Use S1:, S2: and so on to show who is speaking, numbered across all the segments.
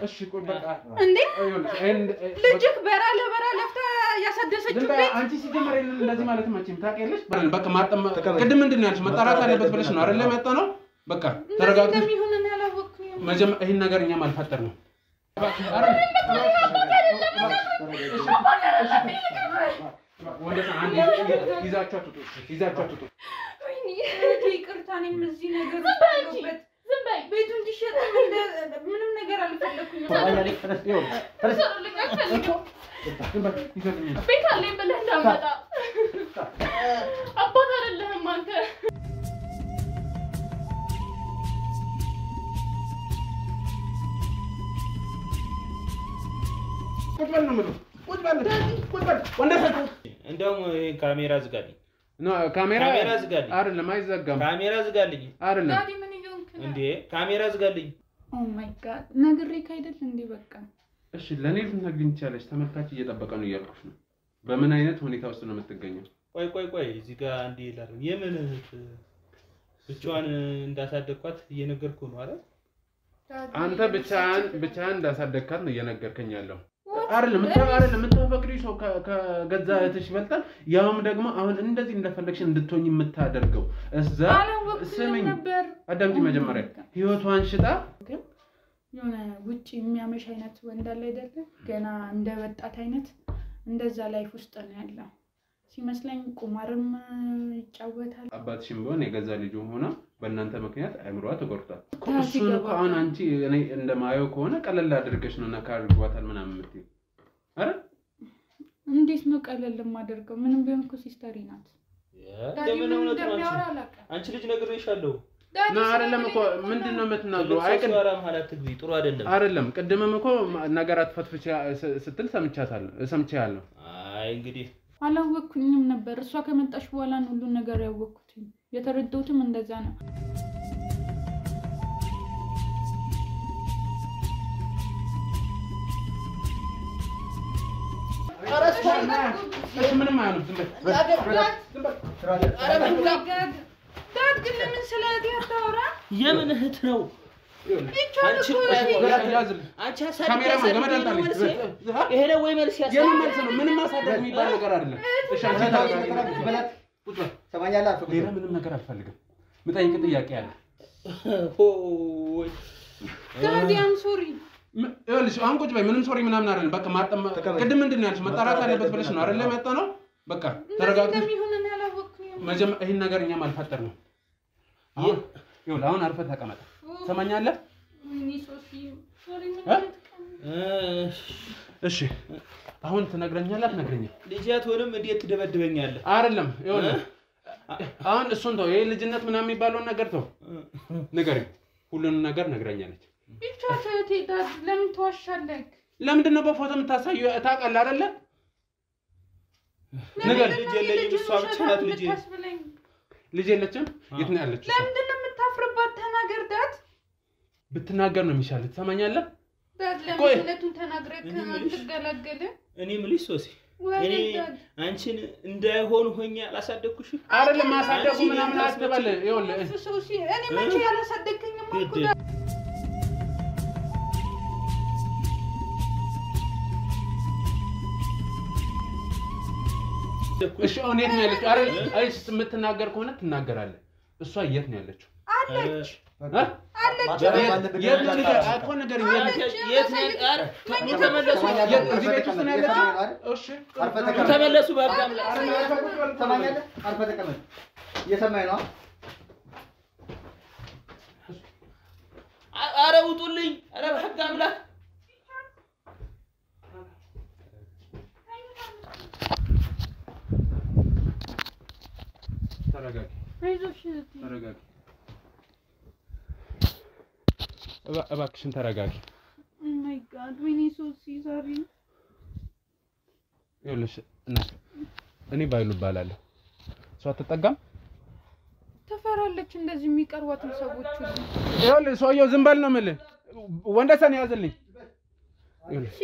S1: እሺ ቆይ በቃ
S2: እንዴ ልጅክ በራለ ለፍታ ያሳደሰችው ቤት
S1: አንቺ ሲጀመር እንደዚህ ማለት ማችም ታውቂያለሽ በቃ ማጠማ ቅድም ምንድነው ያልሽ መጣራት አለበት ብለሽ ነው አይደል መጣ ነው በቃ ተረጋግተሽ
S2: ይሁን ያላወቅኩኝ
S1: መጀመ ይሄን ነገር እኛም አልፈጠር ነው ወንደስ አንዴ ይዛችሁ አትጡ
S2: ወይኔ ይቅርታኔም እዚህ ነገር አለበት ዝም በይ ቤቱን እንዲሸጥ ምንም ነገር አልፈለኩኝም ቤት አለኝ ብለህ እንዳመጣ አባት አይደለህም አንተ
S1: ቁጭ በል ወንደስ
S3: እንደውም ካሜራ ዝጋልኝ
S1: ነው ካሜራ
S3: ዝጋልኝ
S1: አይደለም አይዘጋም
S3: ካሜራ ዝጋልኝ
S1: አይደለም
S2: ዳዲ ምን ይሆንክ
S3: እንዴ ካሜራ ዝጋልኝ
S2: ኦ ማይ ጋድ ነግሬክ አይደል እንዴ በቃ
S1: እሺ ለኔ ልትነግሪኝ ትችያለሽ ተመልካች እየጠበቀ ነው እያልኩሽ ነው በምን አይነት ሁኔታ ውስጥ ነው የምትገኘው
S3: ቆይ እዚህ ጋር አንዴ ይላል የምን ብቻዋን እንዳሳደግኳት እየነገርኩ ነው አይደል
S1: አንተ ብቻህን እንዳሳደግካት ነው እየነገርከኝ ያለው አይደለም የምታፈቅሪው ሰው ከገዛ እህትሽ ይበልጣል ያውም ደግሞ አሁን እንደዚህ እንደፈለግሽ እንድትሆኝ የምታደርገው እዛ ስሚኝ አዳምጪ መጀመሪያ ህይወቷን ሽጣ
S2: የሆነ ውጪ የሚያመሽ አይነት ወንድ አለ አይደለ ገና እንደ ወጣት አይነት እንደዛ ላይፍ ውስጥ ነው ያለው ሲመስለኝ ቁማርም ይጫወታል
S1: አባትሽም ቢሆን የገዛ ልጅ ሆነ በእናንተ ምክንያት አይምሮዋ ተቆርጧል እሱን አሁን አንቺ እኔ እንደማየው ከሆነ ቀለል አድርገሽ ነው ነካርጓታል ምናምን የምትይው አረ
S2: እንዴት ነው ቀለል ማደርገው ምንም ቢሆን እኮ ሲስተሪ ናት
S3: ለምን ነው አንቺ ልጅ ነግሬሻለሁ
S1: ና አይደለም እኮ ምንድነው የምትናገረው አይቀር
S3: ማለት ትግቢ ጥሩ
S1: አይደለም ቅድምም እኮ ነገር አትፈትፍቻ ስትል ሰምቻለሁ
S3: አይ እንግዲህ
S2: አላወኩኝም ነበር እሷ ከመጣሽ በኋላ ነው ሁሉ ነገር ያወኩት የተረዳሁትም እንደዛ ነው
S1: ምንም አይሆንም ዝም በል
S2: ዳድ ግን ለምን ስለዚህ አታወራ
S3: የምን እህት ነው
S1: አንቺ ካሜራማን ገመድ አንጣልኝ
S3: ይሄ ነው ወይ መልስ
S1: የምን መልስ ነው ምንም ማሳደግ የሚባል ነገር አይደለም እሺ አንቺ ታውቃለህ ቁጭ በል ሰማኛለህ ሌላ ምንም ነገር አልፈልግም ምጠይቅ ጥያቄ አለ
S2: ዳዲ አም ሶሪ
S1: ይኸውልሽ አሁን ቁጭ በይ ምንም ሶሪ ምናምን አይደለም በቃ ማጠማ ቅድም ምንድነው ያልሽ መጣራት አለበት ብለሽ ነው አይደል መጣ ነው በቃ ተረጋግተሽ
S2: ለምን ያላወቅኩኝ
S1: ይሄን ነገር እኛም አልፈጠር ነው አሁን አርፈህ ተቀመጥ ሰማኛለህ እሺ አሁን ትነግረኛለህ አትነግረኝም
S3: ልጅ አትሆንም እንዴት ትደበድበኛለህ
S1: አይደለም ይኸውልህ አሁን እሱን ተው ይሄ ልጅነት ምናምን የሚባለው ነገር ተው ንገረኝ ሁሉንም ነገር ነግረኛለች
S2: ይቻላል ዳድ ለምን ተዋሻለህ
S1: ለምንድን ነው በፎቶ የምታሳየው ታውቃለህ አይደለ
S3: ነገር ልጅ የለኝም እሷ ብቻ ናት
S1: ልጅ የለችም የት ነው ያለችው
S2: ለምንድን ነው የምታፍርባት ተናገር ዳድ
S1: ብትናገር ነው የሚሻለው ትሰማኛለህ
S2: ዳድ ለምንድነቱን ተናግረህ አንተገላገለ
S3: እኔ ምልሽ ሶሲ እኔ አንቺን እንዳይሆን ሆኛ አላሳደኩሽ
S1: አይደለም ማሳደጉ ምናምን አትበል ይኸውልህ
S2: ሶሲ እኔ መቼ ያላሳደከኝም እኮ
S1: እሺ አሁን የት ነው ያለችው አይስ የምትናገር ከሆነ ትናገራለህ እሷ የት ነው ያለችው
S2: አለች
S1: የት ነው አትሆን ነገር
S3: የት ነው ተመለሱ
S1: እዚህ ቤት ውስጥ ነው ያለችው እሺ
S3: ተመለሱ ባዳም
S4: ሰማኛለህ አርፈ ተቀመጥ እየሰማኝ ነው
S3: አረ ውጡልኝ አረ በህግ አምላክ
S1: ተረጋጊ ተረጋጊ እባክሽን ተረጋጊ
S2: ኦ ማይ ጋድ ዊኒ ሶሲ ዛሬ
S1: ይኸውልሽ እኔ ባይሉ እባላለሁ እሷ አትጠጋም
S2: ተፈራለች እንደዚህ የሚቀርቧትን ሰዎች ሁሉ
S1: ይኸውልህ ሰውየው ዝም በል ነው የምልህ ወንደሰን ያዝልኝ ይኸውልሽ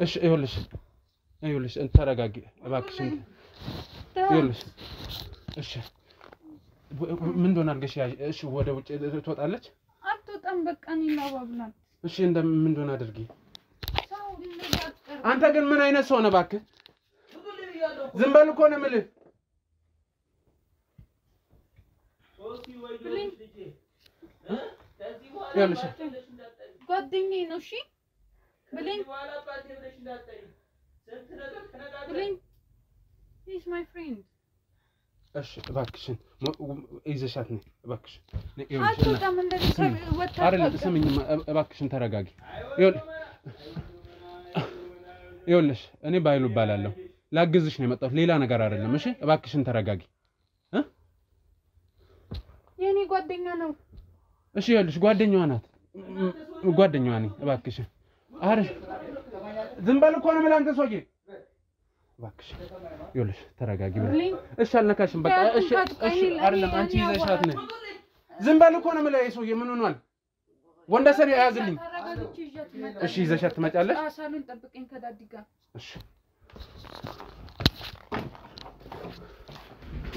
S1: እሺ ይኸውልሽ ተረጋጊ እባክሽን ይኸውልሽ እሺ ምን እንደሆነ አድርገሽ እሺ ወደ ውጭ ትወጣለች
S2: አትወጣም በቃ እኔ ላባብላት
S1: እሺ ምን እንደሆነ አድርጊ አንተ ግን ምን አይነት ሰው ነህ እባክህ ዝም በል እኮ ነው የምልህ ያለሽ
S2: ጓደኛዬ ነው እሺ ብለኝ he's my friend
S1: እሺ እባክሽን ይዘሻት ነኝ እባክሽን
S2: አትወጣም እንደዚህ ወጣ
S1: አይደል ስምኝ እባክሽን ተረጋጊ ይኸውልሽ እኔ ባይሉ እባላለሁ ላግዝሽ ነው የመጣሁት ሌላ ነገር አይደለም እሺ እባክሽን ተረጋጊ
S2: የኔ ጓደኛ ነው
S1: እሺ ይኸውልሽ ጓደኛዋ ናት ጓደኛዋ ነኝ እባክሽን አረ ዝም በል እኮ ነው የምልህ አንተ ሰውዬ እባክሽ ይኸውልሽ ተረጋጊ እሺ አልነካሽም በቃ እሺ አይደለም አንቺ ይዘሻት ነኝ ዝም በል እኮ ነው የምልህ ሰውዬ ምን ሆኗል ወንደሰን ያያዝልኝ እሺ ይዘሻት ትመጫለሽ
S2: ሳሎን ጠብቀኝ ከዳዲ ጋር
S1: እሺ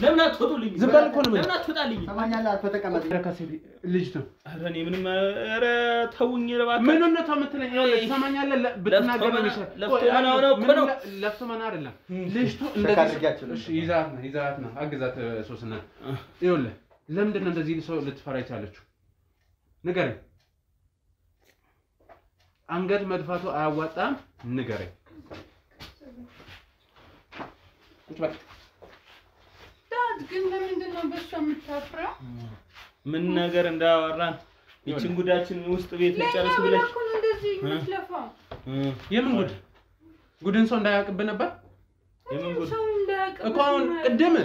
S3: ለምን አትወጡልኝ
S1: ዝም በል እኮ ነው
S3: ለምን አትወጣልኝ
S4: ሰማኛለህ አልፈህ ተቀመጥ
S1: ረካሴ ልጅ ነው
S3: ኧረ እኔ ምንም ኧረ ተውኝ እባክህ
S1: ምን ነው ተመትለኝ ሰማኛለህ ብትናገር ነው ይሻል ለፍተማና አይደለም ልጅቱ እንደዚህ እሺ ይዛት ነው አግዛት ሶስና ይኸውልህ ለምንድን ነው እንደዚህ ሰው ልትፈራ ይቻለችው ንገረኝ አንገት መድፋቱ አያዋጣም ንገረኝ
S2: ግን ለምንድን ነው በሷ የምታፍረው
S3: ምን ነገር እንዳወራን ይችን ጉዳችን ውስጥ ቤት ልጨርስ ብለሽ
S2: ለምን እንደዚህ ምትለፋው
S1: የምን ጉድን ሰው እንዳያቅብ ነበር
S3: የምን ጉድ
S2: ሰው እንዳያቅብ
S1: እኮ አሁን ቅድም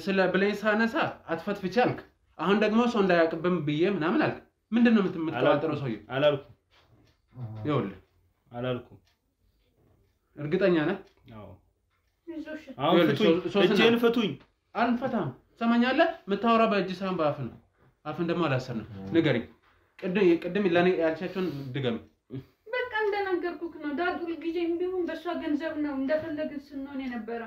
S1: ስለ ብለኝ ሳነሳ አትፈትፍቻ አልክ አሁን ደግሞ ሰው እንዳያቅብም ብዬ ምናምን አልክ ምንድነው የምትቀባጥረው ሰውዬ
S3: አላልኩም
S1: ይኸውልህ
S3: አላልኩም
S1: እርግጠኛ ነህ
S3: አዎ
S2: ይዞሽ
S3: አሁን እጄን ፍቱኝ
S1: አልፈታም ሰማኛለህ የምታወራ በእጅ ሳይሆን በአፍ ነው አፍን ደግሞ አላሰርንም ንገረኝ ቅድም ለኔ ያልሻቸውን ድገም
S2: በቃ እንደነገርኩክ ነው ዳዱል ጊዜም ቢሆን በሷ ገንዘብ ነው እንደፈለግን ስንሆን የነበረ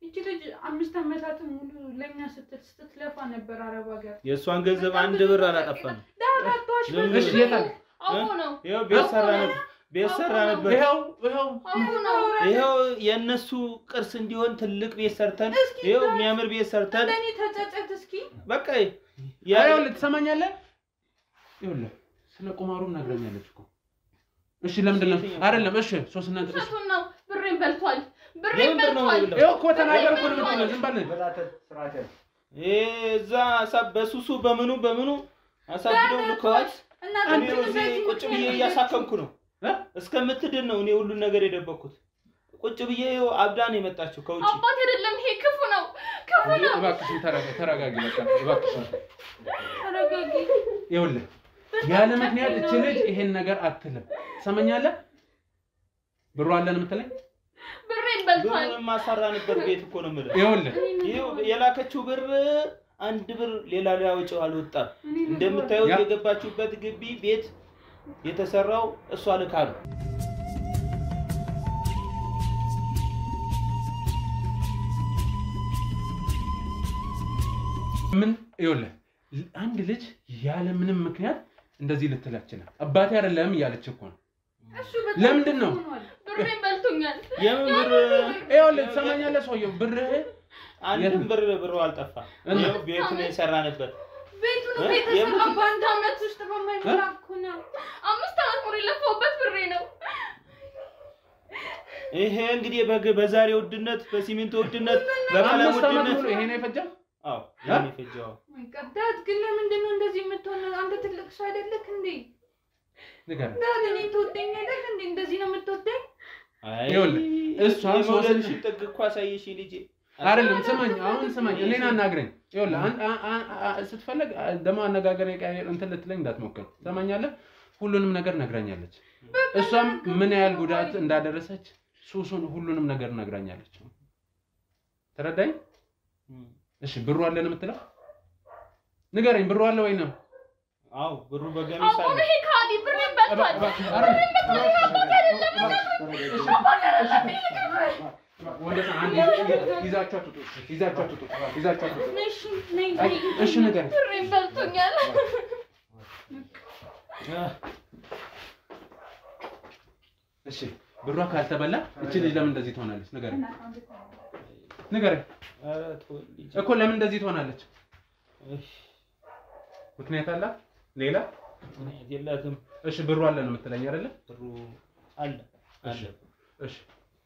S2: እቺ ልጅ 5 አመታት ሙሉ ለኛ ስትለፋ ነበር አረብ ሀገር
S3: የሷን ገንዘብ አንድ ብር አላጠፋንም
S2: ዳዳቷሽ
S1: እሺ የታል
S2: አዎ ነው
S3: ይሄው ቤት ሰራ ነበር ይሄው የነሱ ቅርስ እንዲሆን ትልቅ ቤት ሰርተን ይሄው የሚያምር ቤት ሰርተን
S2: ለኔ ተጨጨት እስኪ
S3: በቃ
S1: ያው ልትሰማኛለህ ይኸውልህ ስለ ቁማሩም ነግረኛለች እኮ እሺ ለምንድን ነው አይደለም እሺ ሶስና
S2: እሱ ነው ብሬን በልቷል
S1: ይኸው እኮ ተናገርኩ ነው የምትለው ዝም በል
S3: እዛ በሱሱ በምኑ አሳብደው ልከዋት እኔ እዚህ ቁጭ ብዬ እያሳከምኩ ነው እስከምትድን ነው እኔ ሁሉ ነገር የደበኩት ቁጭ ብዬ አብዳን የመጣችው ከውጪ
S2: አባት አይደለም ይሄ ክፉ ነው
S1: እባክሽ ተረጋጊ በቃ እባክሽ
S2: ተረጋጊ
S1: ይኸውልህ ያለ ምክንያት እቺ ልጅ ይሄን ነገር አትልም ሰማኛለህ ብሩ አለን የምትለኝ
S2: ብሬን በልቷል
S3: ብሩን ማሰራ ነበር ቤት እኮ ነው የምልህ
S1: ይኸውልህ
S3: ይሄው የላከችው ብር አንድ ብር ሌላ ሊያወጪው አልወጣም እንደምታዩት የገባችሁበት ግቢ ቤት የተሰራው እሷ ልካ ነው
S1: ምን ይኸውልህ አንድ ልጅ ያለ ምንም ምክንያት እንደዚህ ልትላችና አባቴ አይደለም እያለች እኮ ነው ለምንድን ነው
S2: ብሬን በልቶኛል
S3: የምር
S1: ይኸውልህ ሰማኛለህ ሰውዬው ብርህ
S3: አንድም ብር አልጠፋ ነው ቤቱን የሰራ ነበር
S2: ቤቱን ቤተሰራ በአንድ አመት ውስጥ በማይላኩ ነው 5 አመት ሙሉ ለፈውበት ብሬ ነው
S3: ይሄ እንግዲህ በዛሬ ውድነት በሲሚንቶ ውድነት በቀለም ውድነት
S1: ይሄ ነው የፈጀው
S3: አዎ ይሄ ነው የፈጀው
S2: ቀዳት ግን ለምንድን ነው እንደዚህ የምትሆነው አንተ ትልቅ ሰው አይደለክ እንዴ
S1: ንገር
S2: ዳድኔ ትወደኝ አይደል እንዴ እንደዚህ ነው የምትወደኝ
S1: ይኸውልህ እሷ
S3: ሶስት ጥግ እኮ አሳየሽ ልጄ
S1: አይደለም ስማኝ ስማኝ እኔን አናግረኝ ይኸውልህ ስትፈልግ ደሞ አነጋገር የቀየር እንትን ልትለኝ እንዳትሞክር ሰማኛለህ ሁሉንም ነገር ነግራኛለች እሷም ምን ያህል ጉዳት እንዳደረሰች ሱሱን ሁሉንም ነገር ነግራኛለች ተረዳኝ እሺ ብሩ አለ ነው የምትለው ንገረኝ ብሩ አለ ወይ ነው
S3: አው ብሩ በገሚስ አለ
S2: አሁን ይሄ ካዲ ብሬን በልቷል
S1: ወንደሰን አንዴ ይዛችሁ አትውጡ። እሺ ነገር እሺ ብሯ ካልተበላ እቺ ልጅ ለምን እንደዚህ ትሆናለች? ንገረኝ እኮ ለምን እንደዚህ ትሆናለች? ምክንያት አላት ሌላ?
S3: የላትም።
S1: እሺ ብሩ አለ ነው የምትለኝ አይደለ?
S3: ብሩ አለ።
S1: እሺ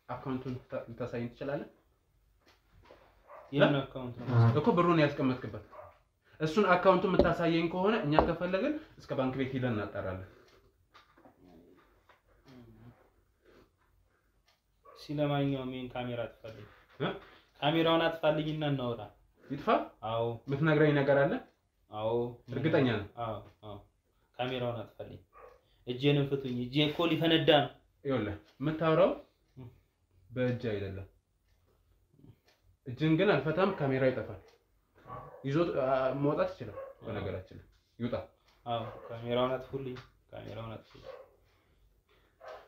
S1: አካውንቱን ልታሳይኝ ትችላለህ?
S3: የምን አካውንት ነው
S1: እኮ ብሩን ያስቀመጥክበት? እሱን አካውንቱን የምታሳየኝ ከሆነ እኛ ከፈለግን እስከ ባንክ ቤት ሄደን እናጣራለን።
S3: ሲለማኛው ምን ካሜራ አጥፋልኝ? ካሜራውን አጥፋልኝና እናወራ።
S1: ይጥፋ?
S3: አዎ።
S1: የምትነግረኝ ነገር አለ?
S3: አዎ።
S1: እርግጠኛ ነህ?
S3: አዎ። ካሜራውን አጥፋልኝ። እጄንም ፍቱኝ። እጄ እኮ ሊፈነዳ ነው።
S1: ይኸውልህ የምታወራው በእጅ አይደለም። እጅን ግን አልፈታም፣ ካሜራ ይጠፋል። ይዞት መውጣት ይችላል። በነገራችን ላይ ይውጣ።
S3: አዎ ካሜራውን አጥፉልኝ።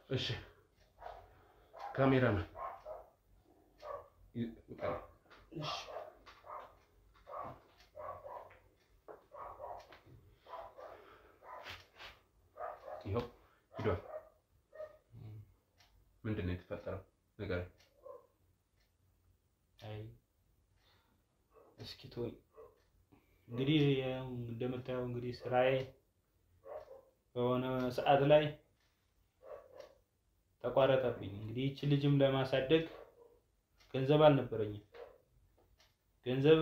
S1: እሺ ካሜራማን እሺ ይኸው ሂዷል። ምንድን ነው የተፈጠረው ነገር?
S3: አይ እስኪ ተወኝ። እንግዲህ እንደምታየው እንግዲህ ስራዬ በሆነ ሰዓት ላይ ተቋረጠብኝ። እንግዲህ እቺ ልጅም ለማሳደግ ገንዘብ አልነበረኝም። ገንዘብ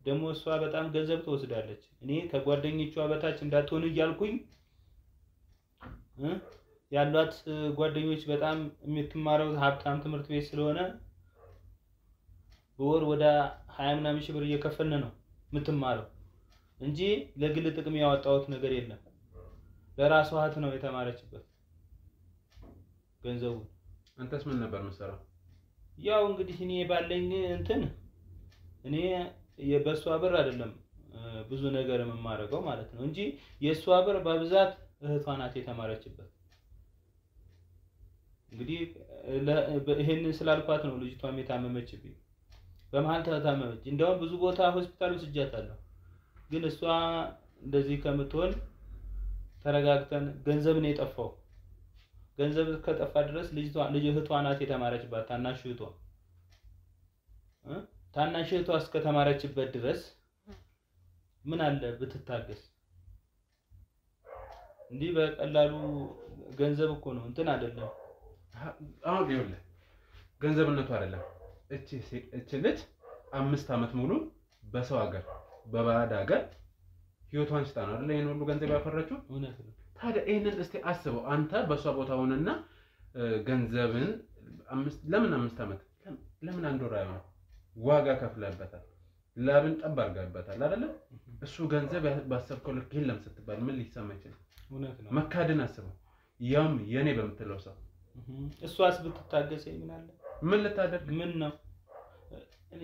S3: ደግሞ እሷ በጣም ገንዘብ ትወስዳለች። እኔ ከጓደኞቿ በታች እንዳትሆን እያልኩኝ ያሏት ጓደኞች በጣም የምትማረው ሀብታም ትምህርት ቤት ስለሆነ በወር ወደ 20 ምናምን ሺህ ብር እየከፈልን ነው የምትማረው እንጂ ለግል ጥቅም ያወጣሁት ነገር የለም። ለራሷ እህት ነው የተማረችበት ገንዘቡ።
S1: አንተስ ምን ነበር የምትሰራው?
S3: ያው እንግዲህ እኔ ባለኝ እንትን እኔ የበሷ ብር አይደለም ብዙ ነገር የምማረገው ማለት ነው እንጂ የሷ ብር በብዛት እህቷ ናት የተማረችበት። እንግዲህ ይሄንን ስላልኳት ነው ልጅቷም የታመመችብኝ። በመሃል ታመመች። እንደውም ብዙ ቦታ ሆስፒታል ወስጃታለሁ። ግን እሷ እንደዚህ ከምትሆን ተረጋግተን ገንዘብ ነው የጠፋው። ገንዘብ ከጠፋ ድረስ ልጅ እህቷ ናት የተማረችባት ታናሽ እህቷ ታናሽ እህቷ እስከተማረችበት ድረስ ምን አለ ብትታገስ። እንዲህ በቀላሉ ገንዘብ እኮ ነው እንትን አይደለም።
S1: አሁን ይኸውልህ ገንዘብነቱ አይደለም። እቺ ልጅ 5 ዓመት ሙሉ በሰው ሀገር በባዕድ ሀገር ህይወቷን ስታ ነው አይደል ይሄን ሁሉ ገንዘብ ያፈራችው?
S3: እውነት ነው።
S1: ታዲያ ይሄንን እስቲ አስበው አንተ በሷ ቦታ ሆነና ገንዘብን ለምን 5 ዓመት ለምን 1 ወር አይሆንም ዋጋ ከፍለህበታል፣ ላብን ጠብ አድርገህበታል አይደለ? እሱ ገንዘብ ባሰብከው ልክ የለም ስትባል ምን ሊሰማ ይችላል?
S3: እውነት ነው።
S1: መካድን አስበው። ያም የኔ በምትለው ሰው
S3: እሷስ ብትታገሰኝ ምን አለ?
S1: ምን ልታደርግ?
S3: ምን ነው እኔ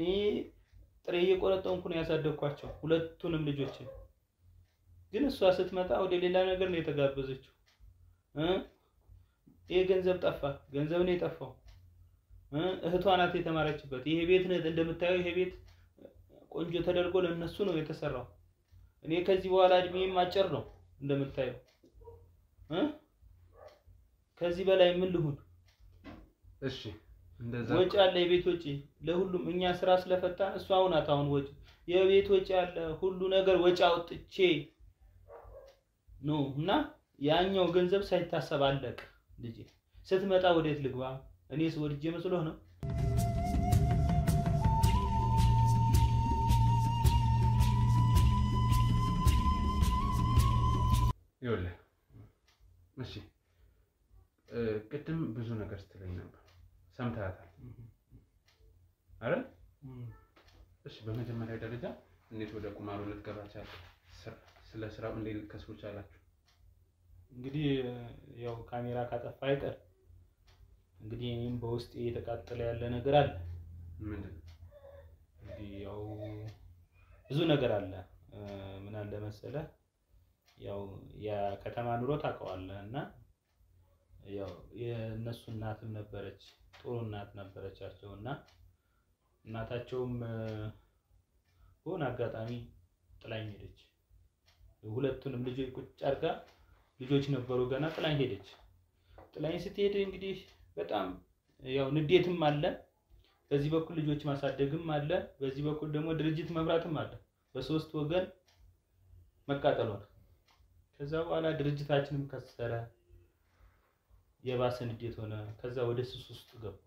S3: ጥሬ እየቆረጠንኩ ነው ያሳደግኳቸው ሁለቱንም ልጆች። ግን እሷ ስትመጣ ወደ ሌላ ነገር ነው የተጋበዘችው። ይሄ ገንዘብ ጠፋ፣ ገንዘብ ነው የጠፋው። እህቷ ናት የተማረችበት። ይሄ ቤት ነው እንደምታየው፣ ይሄ ቤት ቆንጆ ተደርጎ ለነሱ ነው የተሰራው። እኔ ከዚህ በኋላ እድሜም አጭር ነው እንደምታየው። ከዚህ በላይ ምን ልሁን?
S1: እሺ እንደዛ
S3: ወጪ አለ፣ የቤት ወጪ ለሁሉም። እኛ ስራ ስለፈታን እሷ ናት አሁን ወጪ፣ የቤት ወጪ አለ፣ ሁሉ ነገር ወጪ አውጥቼ ነው እና ያኛው ገንዘብ ሳይታሰብ አለቀ። ልጄ ስትመጣ ወዴት ልግባ? እኔስ ወድጄ መስሎህ ነው?
S1: ይኸውልህ እሺ ቅድም ብዙ ነገር ስትለኝ ነበር፣ ሰምተሃታል አይደል? እሺ በመጀመሪያ ደረጃ እንዴት ወደ ቁማሩ ልትገባ ቻልክ? ስለ ስራው እንዴት ልትከስሩ ቻላችሁ?
S3: እንግዲህ ያው ካሜራ ካጠፋ አይቀር እንግዲህ እኔም በውስጥ እየተቃጠለ ያለ ነገር አለ።
S1: ምንድን ነው?
S3: እንግዲህ ያው ብዙ ነገር አለ። ምን አለ መሰለህ፣ ያው የከተማ ኑሮ ታውቀዋለህ እና ያው የነሱ እናትም ነበረች፣ ጥሩ እናት ነበረቻቸውና እናታቸውም በሆነ አጋጣሚ ጥላኝ ሄደች። ሁለቱንም ልጆች ቁጭ አድርጋ ልጆች ነበሩ ገና ጥላኝ ሄደች። ጥላኝ ስትሄድ እንግዲህ በጣም ያው ንዴትም አለ፣ በዚህ በኩል ልጆች ማሳደግም አለ፣ በዚህ በኩል ደግሞ ድርጅት መምራትም አለ። በሶስት ወገን መቃጠል ሆነ። ከዛ በኋላ ድርጅታችንም ከሰረ፣ የባሰ ንዴት ሆነ። ከዛ ወደ ሱስ ውስጥ ገባ።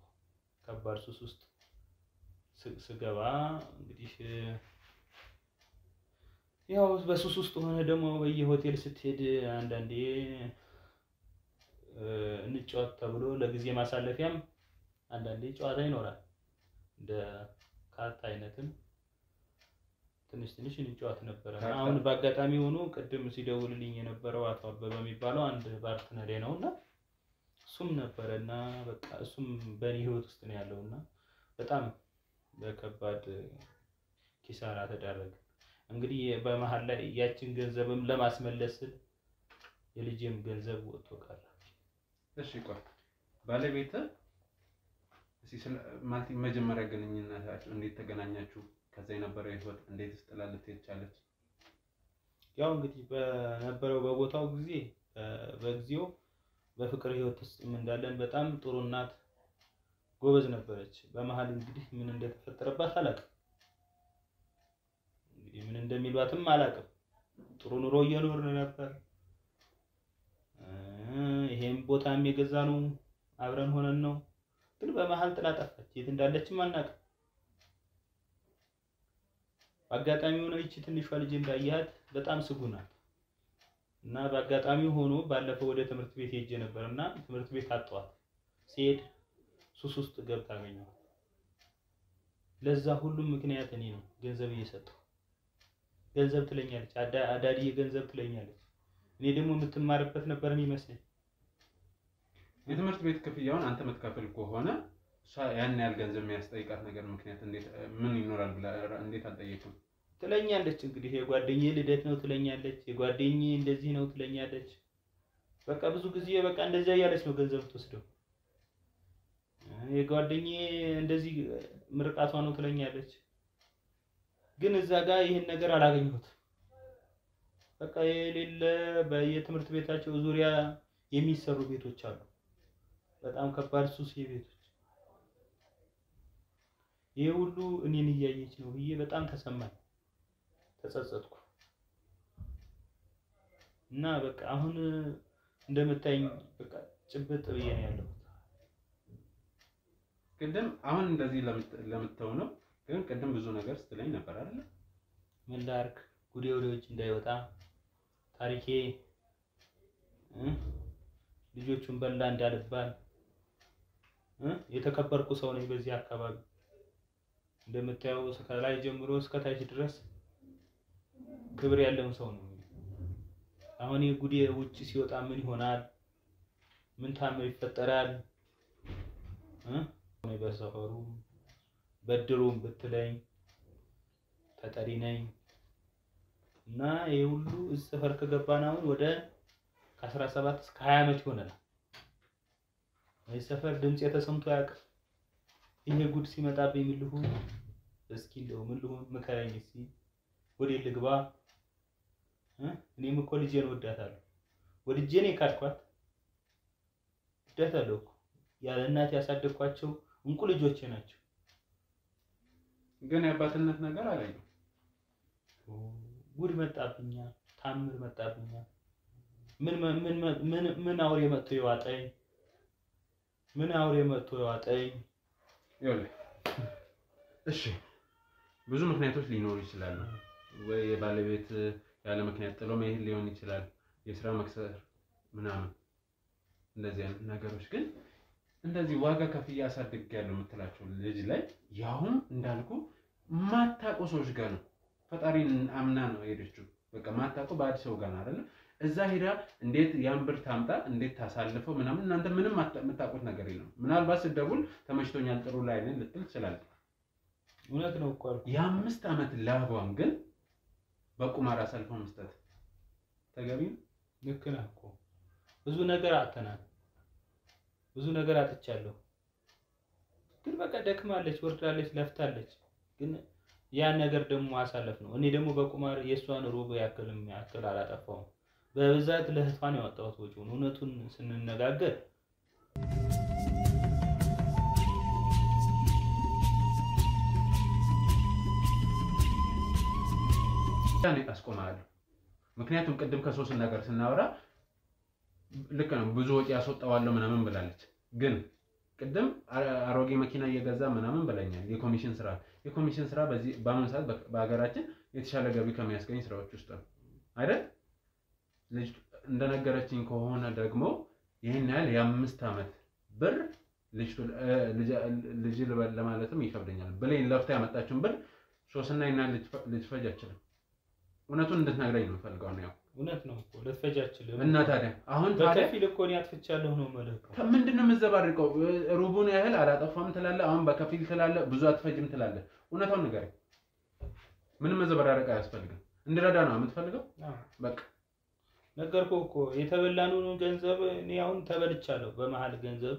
S3: ከባድ ሱስ ውስጥ ስገባ እንግዲህ ያው በሱስ ውስጥ ሆነ። ደግሞ በየሆቴል ስትሄድ አንዳንዴ እንጫወት ተብሎ ለጊዜ ማሳለፊያም አንዳንዴ ጨዋታ ይኖራል። እንደ ካርታ አይነትም ትንሽ ትንሽ እንጫወት ነበር። አሁን በአጋጣሚ ሆኖ ቅድም ሲደውልልኝ የነበረው አቶ አበበ የሚባለው አንድ ፓርትነሬ ነውና እሱም ነበርና በቃ እሱም በእኔ ህይወት ውስጥ ነው ያለውና በጣም በከባድ ኪሳራ ተዳረገ። እንግዲህ በመሃል ላይ ያችን ገንዘብም ለማስመለስ የልጄም ገንዘብ ወጥቶ ቀረ።
S1: እሺ ቆይ ባለቤት ማለት መጀመሪያ ግንኙነታችሁ እንዴት ተገናኛችሁ? ከዛ የነበረው ህይወት እንዴት ስጥላልት ትቻለች?
S3: ያው እንግዲህ በነበረው በቦታው ጊዜ በጊዜው በፍቅር ህይወት ውስጥ እንዳለን በጣም ጥሩ እናት ጎበዝ ነበረች። በመሃል እንግዲህ ምን እንደተፈጠረባት አላውቅም። እንግዲህ ምን እንደሚሏትም አላውቅም። ጥሩ ኑሮ እየኖርን ነበር። ይሄም ቦታም የገዛ ነው አብረን ሆነን ነው። ግን በመሃል ጥላ ጠፋች። የት እንዳለችም አናውቅም። በአጋጣሚ ሆኖ ይቺ ትንሿ ልጅ እንዳያት በጣም ስጉ ናት እና በአጋጣሚ ሆኖ ባለፈው ወደ ትምህርት ቤት ሄጄ ነበርና ትምህርት ቤት አጣኋት። ሲሄድ ሱስ ውስጥ ገብታ አገኘኋት። ለዛ ሁሉም ምክንያት እኔ ነኝ። ገንዘብ እየሰጠሁ ገንዘብ ትለኛለች፣ አዳዲ ገንዘብ ትለኛለች። እኔ ደግሞ የምትማርበት ነበር የሚመስለኝ።
S1: የትምህርት ቤት ክፍያውን አንተ መትከፍል ከሆነ ያን ያህል ገንዘብ የሚያስጠይቃት ነገር ምክንያት እንዴት ምን ይኖራል ብላ እንዴት አልጠየቅም?
S3: ትለኛለች። እንግዲህ የጓደኛዬ ልደት ነው ትለኛለች፣ የጓደኛዬ እንደዚህ ነው ትለኛለች። በቃ ብዙ ጊዜ በቃ እንደዛ እያለች ነው ገንዘብ ትወስደው። የጓደኛዬ እንደዚህ ምርቃቷ ነው ትለኛለች። ግን እዛ ጋር ይሄን ነገር አላገኘሁት። በቃ የሌለ በየትምህርት ቤታቸው ዙሪያ የሚሰሩ ቤቶች አሉ። በጣም ከባድ ሱስ ቤቶች። ይሄ ሁሉ እኔን እያየች ነው ብዬ በጣም ተሰማኝ፣ ተጸጸትኩ። እና በቃ አሁን እንደምታይኝ በቃ ጭብጥ ብዬ ነው ያለሁት።
S1: ቅድም አሁን እንደዚህ ለምትተው ነው ግን ቅድም ብዙ ነገር ስትለኝ ነበር አይደል?
S3: ምን ላድርግ ጉዴ ወደ ውጭ እንዳይወጣ ታሪኬ ልጆቹን በላ እንዳልባል የተከበርኩ ሰው ነኝ በዚህ አካባቢ። እንደምታየው ከላይ ጀምሮ እስከ ታች ድረስ ክብር ያለው ሰው ነው። አሁን የጉዴ ውጭ ሲወጣ ምን ይሆናል? ምን ታምር ይፈጠራል? በሰፈሩ በድሩም ብትለኝ ተጠሪ ነኝ እና ይሄ ሁሉ ሰፈር ከገባን አሁን ወደ ከ17 እስከ 20 ዓመት ይሆናል። ይሄ ሰፈር ድምጽ የተሰምቶ ያውቃል። ይሄ ጉድ ሲመጣብኝ ምን ልሁን? እስኪ እንደው ምን ልሁን? ምከረኝ እስኪ ወዴ ልግባ? እኔም እኮ ልጄን ወዳታለሁ። ወድጄ ነው የካድኳት። ወዳታለሁ እኮ ያለ እናት ያሳደግኳቸው እንቁ ልጆቼ ናቸው።
S1: ግን የአባትነት ነገር አላየሁም።
S3: ጉድ መጣብኛ፣ ታምር መጣብኛ። ምን አውሬ መጥቶ ይዋጠኝ? ምን አውሬ መጥቶ ይዋጠኝ?
S1: ይኸውልህ እሺ ብዙ ምክንያቶች ሊኖሩ ይችላሉ። ወይ የባለቤት ያለ ምክንያት ጥሎ መሄድ ሊሆን ይችላል፣ የስራ መክሰር ምናምን እንደዚህ አይነት ነገሮች። ግን እንደዚህ ዋጋ ከፍዬ አሳድጌያለሁ የምትላቸው ልጅ ላይ ያውም እንዳልኩ ማታውቁ ሰዎች ጋር ነው። ፈጣሪን አምና ነው ሄደችው። በቃ ማታውቁ ባድ ሰው ጋር ነው አይደል? እዛ ሄዳ እንዴት ያን ብር ታምጣ እንዴት ታሳልፈው ምናምን እናንተ ምንም የምታውቁት ነገር የለም። ምናልባት ስትደውል ተመችቶኛል ጥሩ ላይ ነኝ ልትል ትችላለህ።
S3: እውነት ነው እኮ አልኩ።
S1: የ5 ዓመት ላቧን ግን በቁማር አሳልፈው መስጠት ተገቢ ነው?
S3: ልክ ነህ እኮ ብዙ ነገር አጥተናል። ብዙ ነገር አጥቻለሁ። ግን በቃ ደክማለች፣ ወርዳለች፣ ለፍታለች። ግን ያን ነገር ደግሞ ማሳለፍ ነው። እኔ ደግሞ በቁማር የሷን ሩብ ያክል አላጠፋውም። በብዛት ለህቷን ያወጣሁት ወጪውን እውነቱን ስንነጋገር
S1: ያኔ አስቆማለሁ። ምክንያቱም ቅድም ከሶስት ነገር ስናወራ ልክ ነው ብዙ ወጪ ያስወጣዋለሁ ምናምን ብላለች። ግን ቅድም አሮጌ መኪና እየገዛ ምናምን ብለኛል። የኮሚሽን ስራ በዚህ በአሁኑ ሰዓት በሀገራችን የተሻለ ገቢ ከሚያስገኝ ስራዎች ውስጥ ነው አይደል? ልጅ እንደነገረችኝ ከሆነ ደግሞ ይሄን ያህል የ5 ዓመት ብር ልጅ ለማለትም ይከብደኛል። ብሌን ለፍታ ያመጣችውን ብር ሶስና እና ልጅ ፈጅ አይችልም። እውነቱን እንድትነግረኝ ነው የምፈልገው ነው።
S3: እውነት ነው እኮ ልትፈጅ አትችልም።
S1: እና ታዲያ አሁን
S3: በከፊል እኮ ነው ያጥፍቻለሁ ነው ማለት ነው።
S1: ምንድነው የምዘባርቀው? ሩቡን ያህል አላጠፋም ትላለህ፣ አሁን በከፊል ትላለህ፣ ብዙ አትፈጅም ትላለህ። እውነታውን ንገረኝ። ምንም መዘበራረቅ አያስፈልግም። እንድረዳ ነው የምትፈልገው? በቃ
S3: ነገርኩህ እኮ የተበላነውን ገንዘብ እኔ አሁን ተበልቻለሁ። በመሀል ገንዘብ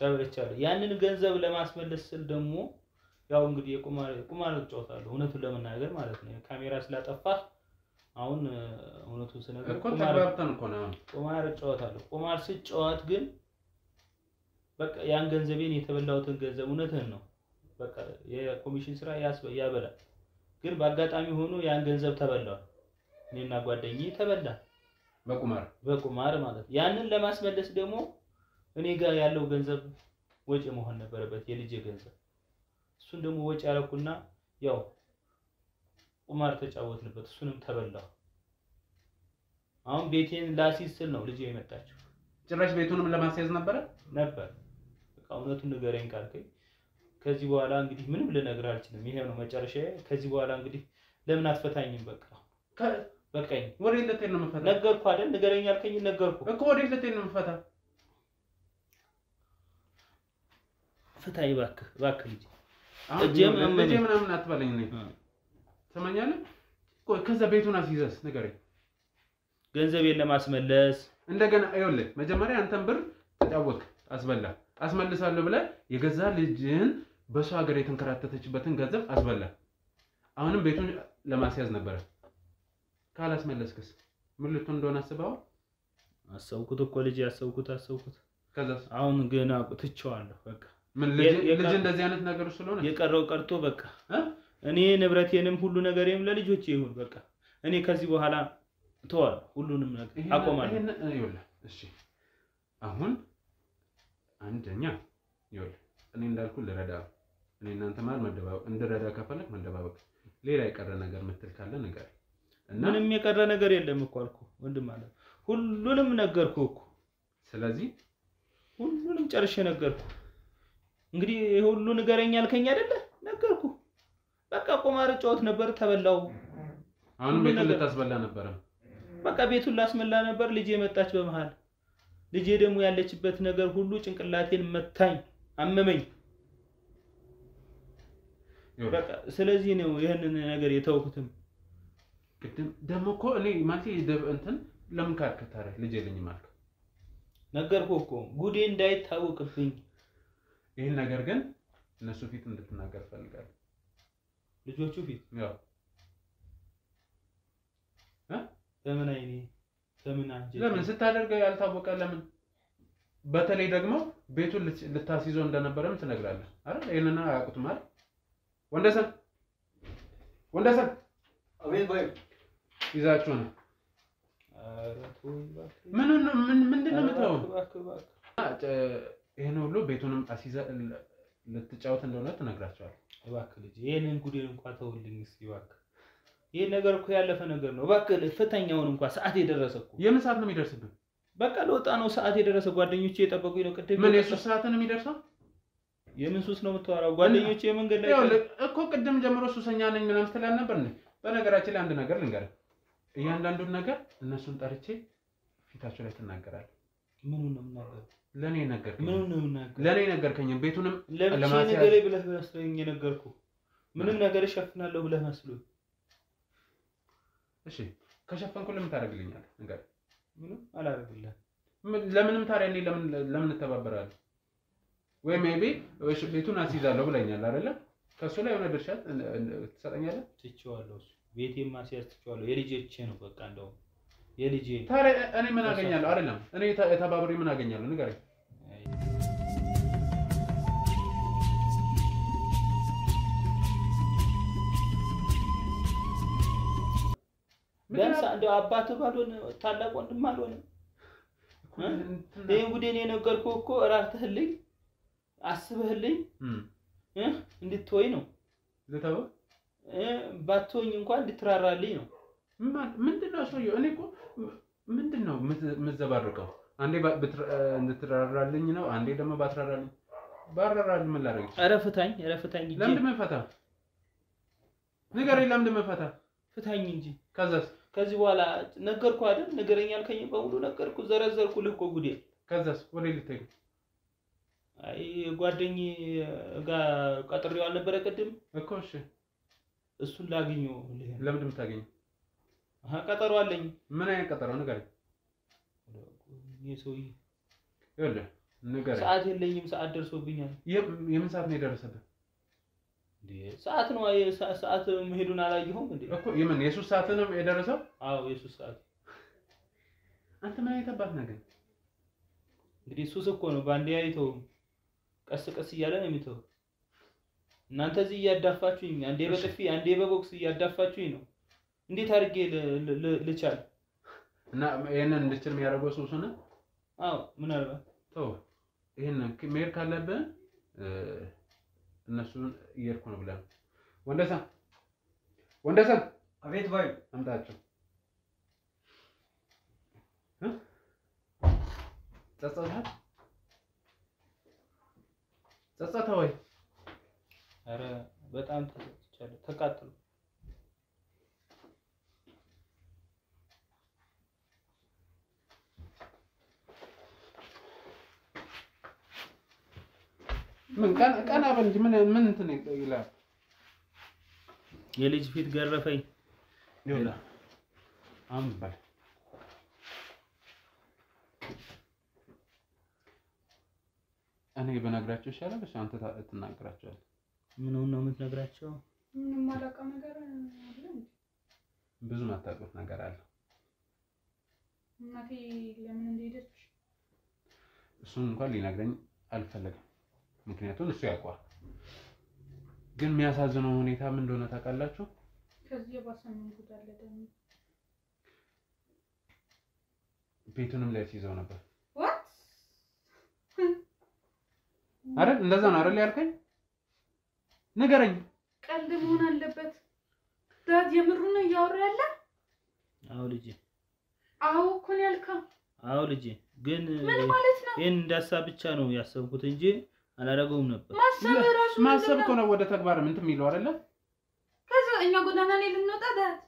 S3: ተበልቻለሁ። ያንን ገንዘብ ለማስመለስ ስል ደግሞ ያው እንግዲህ ቁማር እጫወታለሁ። እውነቱን ለመናገር ማለት ነው። ካሜራ ስላጠፋህ አሁን እውነቱን ስነግርህ
S1: እኮ ተግባብተን እኮ ነው።
S3: ቁማር እጫወታለሁ። ቁማር ስጫወት ግን በቃ ያን ገንዘቤን የተበላሁትን ገንዘብ እውነትህን ነው በቃ የኮሚሽን ስራ ያበላል። ግን በአጋጣሚ ሆኖ ያን ገንዘብ ተበላው። እኔና ጓደኛዬ ተበላ በቁማር ማለት ያንን ለማስመለስ ደግሞ እኔ ጋር ያለው ገንዘብ ወጪ መሆን ነበረበት፣ የልጄ ገንዘብ። እሱን ደግሞ ወጪ ያረኩና ያው ቁማር ተጫወትንበት፣ እሱንም ተበላው። አሁን ቤቴን ላሲዝ ስል ነው ልጄ የመጣችው።
S1: ጭራሽ ቤቱንም ለማስያዝ ነበር።
S3: በቃ እውነቱን ንገረኝ ካልከኝ ከዚህ በኋላ እንግዲህ ምንም ልነግርህ አልችልም። ይሄ ነው መጨረሻዬ። ከዚህ በኋላ እንግዲህ ለምን አትፈታኝም? በቃኝ።
S1: ወዴት ልትሄድ ነው የምፈታ?
S3: ነገርኩህ አይደል? ንገረኝ ያልከኝ ነገርኩህ
S1: እኮ። ወዴት ልትሄድ ነው የምፈታ?
S3: ፍታኝ እባክህ ልጄ።
S1: ልጄ ምናምን አትበለኝ ነኝ። ትሰማኛለህ? ቆይ ከዛ ቤቱን አስይዘስ ንገረኝ።
S3: ገንዘቤን ለማስመለስ
S1: እንደገና ይኸውልህ፣ መጀመሪያ አንተን ብር ተጫወትክ፣ አስመልሳለሁ ብለህ የገዛ ልጅህን በሷ ሀገር የተንከራተተችበትን ገንዘብ አስበላ። አሁንም ቤቱን ለማስያዝ ነበረ። ካላስመለስክስ ምን ልትሆን እንደሆነ አስበኸዋል?
S3: አሰብኩት እኮ ልጄ፣ አሰብኩት።
S1: ከዛስ?
S3: አሁን ገና ትቼዋለሁ። በቃ
S1: ምን ልጅ እንደዚህ አይነት ነገር ስለሆነ
S3: የቀረው ቀርቶ በቃ እኔ ንብረቴንም ሁሉ ነገሬም ለልጆቼ ይሁን። በቃ እኔ ከዚህ በኋላ ተዋል ሁሉንም ነገር አቆማለሁ።
S1: ይኸውልህ እሺ፣ አሁን አንደኛ ይኸውልህ እኔ እንዳልኩ ልረዳ፣ እኔ እናንተ ማለት መደባበቅ፣ እንድረዳ ከፈለክ መደባበቅ። ሌላ የቀረ ነገር ምትል ካለ ነገር እና
S3: ምንም የቀረ ነገር የለም እኮ አልኩህ ወንድም አለ። ሁሉንም ነገርኩህ እኮ። ስለዚህ ሁሉንም ጨርሼ ነገርኩህ። እንግዲህ ሁሉ ንገረኝ አልከኝ አይደለ? ነገርኩህ። በቃ ቁማር ጫወት ነበር፣ ተበላው።
S1: አሁን ቤቱን ልታስበላ ነበር።
S3: በቃ ቤቱን ላስመላ ነበር። ልጄ መጣች በመሃል። ልጄ ደግሞ ያለችበት ነገር ሁሉ ጭንቅላቴን መታኝ፣ አመመኝ። በቃ ስለዚህ ነው ይሄንን ነገር የተውኩትም።
S1: ቅድም ደግሞ እኮ እኔ ማለት እንትን ለምን ካርከታረ ልጄ ልኝ ማለት
S3: ነገርኩህ እኮ ጉዴ እንዳይታወቅብኝ።
S1: ይሄን ነገር ግን እነሱ ፊት እንድትናገር ፈልጋለሁ።
S3: ልጆቹ ፊት
S1: ያው
S3: ለምን አይኔ ለምን አንጀ
S1: ለምን ስታደርገው ያልታወቀ ለምን? በተለይ ደግሞ ቤቱን ልታስይዘው እንደነበረም ትነግራለህ አይደል? ይሄንና አያውቁትም አይደል? ወንደሰን
S4: አቤት ባይ
S1: ይዛችሁ ነው። ምንድን ነው የምትለው? ይሄን ሁሉ ቤቱንም አስይዘ ልትጫወት እንደሆነ ትነግራቸዋለህ።
S3: እባክህ ልጅ ይሄንን ጉዴን እንኳን ተውልኝ እስኪ እባክህ። ይሄ ነገር እኮ ያለፈ ነገር ነው። እባክህ ፍተኛውን እንኳን ሰዓት የደረሰ እኮ።
S1: የምን ሰዓት ነው የሚደርስብህ?
S3: በቃ ለወጣ ነው ሰዓት የደረሰ። ጓደኞቼ የጠበቁኝ ነው። ቅድም
S1: ምን የሱስ ሰዓት ነው የሚደርሰው?
S3: የምን ሱስ ነው የምታወራው? ጓደኞቼ የመንገድ ላይ
S1: እኮ ቅድም ጀምሮ ሱሰኛ ነኝ ምናምን ስትል ነበር። በነገራችን ላይ አንድ ነገር ልንገርህ፣ እያንዳንዱን ነገር እነሱን ጠርቼ ፊታቸው ላይ ትናገራለህ።
S3: ምኑን ነው የምናገረው?
S1: ለኔ ነገርከኝ።
S3: ምኑን ነው የምናገረው?
S1: ለኔ ነገርከኝ። ቤቱንም
S3: ለማስያዝ ነገር ብለህ መስሎኝ የነገርኩህ። ምንም ነገር እሸፍናለሁ ብለህ መስሎኝ።
S1: እሺ ከሸፈንኩ ለምን ታደርግልኛለህ? ንገረኝ።
S3: ምንም አላደርግልህም።
S1: ለምንም ታዲያ እኔ ለምን እንተባበራለን? ወይ ሜቢ ቤቱን አስይዛለሁ ብለኛል አይደለ? ከሱ ላይ የሆነ ድርሻ ትሰጠኛለህ?
S3: ትቼዋለሁ። እሱ ቤቴን ማስያዝ ትቼዋለሁ። የልጄ ነው በቃ እንደው የልጄ
S1: ታዲያ እኔ ምን አገኛለሁ? አይደለም እኔ ተባብሬ ምን አገኛለሁ? ንገረኝ።
S3: ቢያንስ እንደው አባት ባልሆን ታላቅ ወንድም አልሆነ ይሄን ጉዴን የነገርኩህ እኮ እራትህልኝ አስበህልኝ እንድትወይ ነው
S1: ለታው
S3: ባትወኝ እንኳን እንድትራራልኝ ነው።
S1: ምንድነው ሰውዬው? እኔ እኮ ምንድነው የምዘባርቀው? አንዴ እንድትራራልኝ ነው፣ አንዴ ደግሞ ባትራራልኝ ባራራል ምን ላደርግ?
S3: ኧረ ፍታኝ እንጂ።
S1: ለምንድን ነው የምፈታ? ንገረኝ፣ ለምንድን ነው የምፈታ?
S3: ፍታኝ እንጂ።
S1: ከዚህ
S3: በኋላ ነገርኩህ አይደል? ንገረኝ ያልከኝ በሙሉ ነገርኩህ፣ ዘረዘርኩልህ እኮ ጉዴ።
S1: ከዛስ ወዴት ልትሄድ?
S3: አይ ጓደኛዬ ጋር ቀጥሬው አልነበረ ቅድም
S1: እኮ? እሺ
S3: እሱን ላግኘው።
S1: ለምንድን ነው የምታገኘው?
S3: ቀጠሮ አለኝ።
S1: ምን አይነት ቀጠሮ? ንገረኝ።
S3: ሰውዬ
S1: ይኸውልህ ንገረኝ።
S3: ሰዓት የለኝም፣ ሰዓት ደርሶብኛል።
S1: የምን ሰዓት ነው የደረሰብህ?
S3: ሰዓት ነው። ሰዓት መሄዱን አላየሁም እንዴ?
S1: እኮ የሱስ ሰዓት ነው የደረሰው?
S3: አዎ የሱስ ሰዓት።
S1: አንተ ምን አይነት አባት ነህ ግን?
S3: እንግዲህ ሱስ እኮ ነው፣ ባንዴ አይተውም፣ ቀስ ቀስ እያለ ነው የሚተው። እናንተ እዚህ እያዳፋችሁኝ፣ አንዴ በጥፊ አንዴ በቦክስ እያዳፋችሁኝ ነው። እንዴት አድርጌ ልቻል? እና
S1: ይሄንን እንድችል የሚያደርገው ሱስ ነው?
S3: አዎ ምናልባት
S1: ተው፣ ይሄንን መሄድ ካለብህ እነሱን እየሄድኩ ነው ብለህ ወንደሰን
S4: አቤት ባይ
S1: አምጣቸው። ጸጸተ ወይ?
S3: ኧረ በጣም ተጸጽቻለሁ፣ ተቃጠሉ።
S1: ምን ቀና በል እንጂ ምን እንትን ይላል?
S3: የልጅ ፊት ገረፈኝ።
S1: ይውላ አምባል እኔ በነግራቸው ይሻላል። እሺ አንተ ትናገራቸዋለህ።
S3: ምን ነው የምትነግራቸው?
S2: ምንም አላውቀው ነገር አለ።
S1: ብዙ ማታውቁት ነገር አለ።
S2: እናቴ ለምን እንደሄደች
S1: እሱን እንኳን ሊነግረኝ አልፈለገም። ምክንያቱም እሱ ያውቀዋል። ግን የሚያሳዝነው ሁኔታ ምን እንደሆነ ታውቃላችሁ?
S2: ከዚህ የባሰ ምን ጉድ አለ ደግሞ?
S1: ቤቱንም ሊያስይዘው ነበር።
S2: what
S1: አይደል? እንደዛ ነው አይደል ያልከኝ? ንገረኝ።
S2: ቀልድ መሆን አለበት። ዳድ የምሩን ነው እያወራ ያለ?
S3: አዎ ልጄ።
S2: አዎ እኮ ነው ያልከው።
S3: አዎ ልጄ። ግን
S2: ምን ማለት ነው?
S3: ይሄን እንዳሳብ ብቻ ነው ያሰብኩት እንጂ አላደረገውም ነበር።
S1: ማሰብ እኮ ነው ወደ ተግባር ምን ትሚለው አይደለ?
S2: ከዛ እኛ ጎዳና ላይ ልንወጣ ዳድ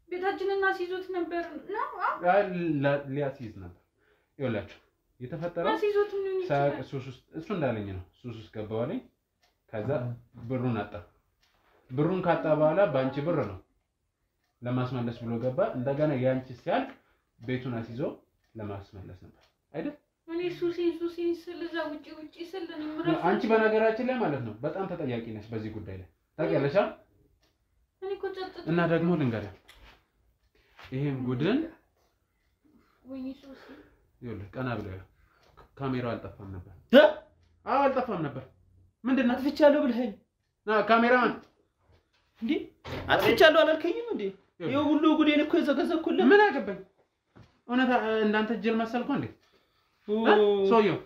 S2: ቤታችንን አስይዞት ነበር ነው?
S1: ሊያስይዝ ነበር። ይኸውላችሁ የተፈጠረው
S2: አስይዞት ምን
S1: ሳቅ እሱ እንዳለኝ ነው። ሱስ ገባዋለኝ። ከዛ ብሩን አጣ። ብሩን ካጣ በኋላ ባንቺ ብር ነው ለማስመለስ ብሎ ገባ። እንደገና ያንቺ ሲያልቅ ቤቱን አስይዞ ለማስመለስ ነበር አይደል?
S2: እኔ ሱሴን ስለዛ ውጪ ስለኝ ምራፍ
S1: አንቺ በነገራችን ላይ ማለት ነው በጣም ተጠያቂ ነሽ በዚህ ጉዳይ ላይ ታውቂያለሽ።
S2: እኔ እኮ ጸጥታ
S1: እና ደግሞ ልንገርህ ይሄን ጉድን
S2: ወይኔ ሱሴ
S1: ይኸውልህ ቀና ብለህ ካሜራው አልጠፋም ነበር። አዎ አልጠፋም ነበር። ምንድን ነው
S3: አጥፍቻለሁ ብለኸኝ?
S1: ካሜራማን
S3: እንዴ አጥፍቻለሁ አላልከኝም እንዴ? ይኸው ሁሉ ጉዴን እኮ የዘገዘኩልህ።
S1: ምን አገባኝ? እውነት እንዳንተ ጅል መሰልኩ እንዴ? ሰውየው